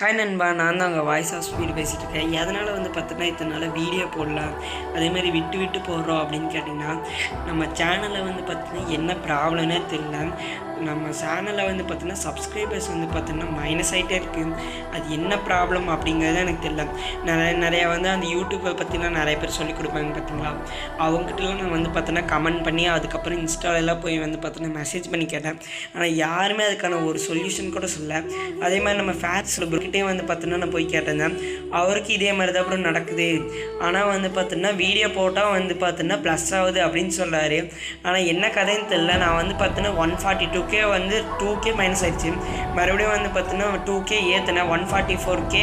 Hi நண்பா, நான் தான் அங்கே வாய்ஸ் ஆஃப் ஸ்பீடு பேசிகிட்டு இருக்கேன். எதனால் பார்த்தோன்னா இத்தனை நாள் வீடியோ போடலாம், அதேமாதிரி விட்டு விட்டு போடுறோம் அப்படின்னு கேட்டிங்கன்னா, நம்ம சேனலில் பார்த்தீங்கன்னா என்ன ப்ராப்ளம்னே தெரியல. நம்ம சேனலில் பார்த்தீங்கன்னா சப்ஸ்கிரைபர்ஸ் பார்த்தீங்கன்னா மைனஸ் ஆகிட்டே இருக்குது. அது என்ன ப்ராப்ளம் அப்படிங்கிறது எனக்கு தெரியல. நிறையா அந்த யூடியூப்பை பற்றிலாம் நிறைய பேர் சொல்லிக் கொடுப்பாங்க பார்த்தீங்களா, அவங்ககிட்டலாம் நான் பார்த்தோன்னா கமெண்ட் பண்ணி அதுக்கப்புறம் இன்ஸ்டாலெல்லாம் போய் பார்த்தோன்னா மெசேஜ் பண்ணி கேட்டேன். ஆனால் யாருமே அதுக்கான ஒரு சொல்யூஷன் கூட சொல்ல. அதே மாதிரி நம்ம ஃபேட்ஸில் கிட்டே பார்த்தோன்னா நான் போய் கேட்டேன். அவருக்கு இதே மாதிரி தான் அப்புறம் நடக்குது. ஆனால் பார்த்தோன்னா வீடியோ போட்டால் பார்த்தோன்னா ப்ளஸ் ஆகுது அப்படின்னு சொல்கிறாரு. ஆனால் என்ன கதைன்னு தெரியல. நான் பார்த்தோன்னா 142K 2K மைனஸ் ஆயிடுச்சு. மறுபடியும் பார்த்தோன்னா 2K ஏற்றினேன், 144K.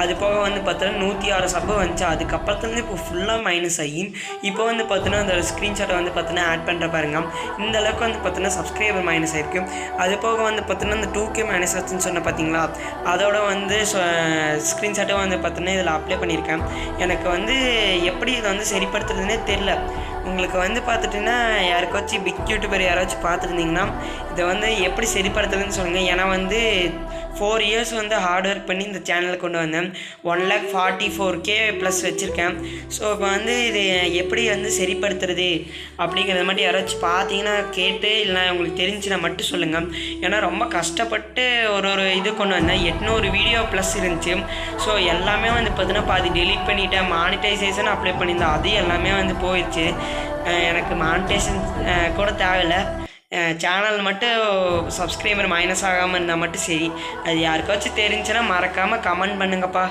அது போக பார்த்தோன்னா 106 சப்பு வந்துச்சு. அதுக்கப்புறத்துலேருந்து இப்போ ஃபுல்லாக மைனஸ் ஆகி இப்போ பார்த்தோன்னா அந்த ஸ்க்ரீன்ஷாட்டை பார்த்தோன்னா ஆட் பண்ணுற பாருங்க. இந்த அளவுக்கு பார்த்தோன்னா சப்ஸ்கிரைபர் மைனஸ் ஆயிருக்கு. அது போக பார்த்தோன்னா அந்த 2K மைனஸ் ஆச்சுன்னு சொன்ன பார்த்தீங்களா, அதோட ஸ்க்ரீன்ஷாட்டும் பார்த்தோன்னா இதில் அப்ளை பண்ணியிருக்கேன். எனக்கு எப்படி இதை சரிப்படுத்துறதுனே தெரில. உங்களுக்கு பார்த்துட்டுன்னா யாருக்காச்சும் பிக் யூடியூபர் யாராச்சும் பார்த்துருந்தீங்கன்னா இதை எப்படி சரிப்படுத்துறதுன்னு சொல்லுங்கள். ஏன்னா 4 இயர்ஸ் ஹார்ட் ஒர்க் பண்ணி இந்த சேனலில் கொண்டு வந்தேன். 1,44K ப்ளஸ் வச்சுருக்கேன். ஸோ இப்போ இது எப்படி சரிப்படுத்துறது அப்படிங்கிறத மட்டும் யாராச்சும் பார்த்தீங்கன்னா கேட்டு, இல்லை உங்களுக்கு தெரிஞ்சுன்னா மட்டும் சொல்லுங்கள். ஏன்னா ரொம்ப கஷ்டப்பட்டு ஒரு இது கொண்டு வந்தேன். 800 வீடியோ ப்ளஸ் இருந்துச்சு. ஸோ எல்லாமே பார்த்தீங்கன்னா பாதி டெலீட் பண்ணிவிட்டேன். மானிட்டைசேஷன் அப்ளை பண்ணியிருந்தேன், அது எல்லாமே போயிடுச்சு. எனக்கு மானிட்டைசேஷன் கூட தேவையில்லை. சேனல் மட்டும் சப்ஸ்கிரைபர் மைனஸ் ஆகாமல் இருந்தால் மட்டும் சரி. அது யாருக்காச்சும் தெரிஞ்சுன்னா மறக்காமல் கமெண்ட் பண்ணுங்கப்பா.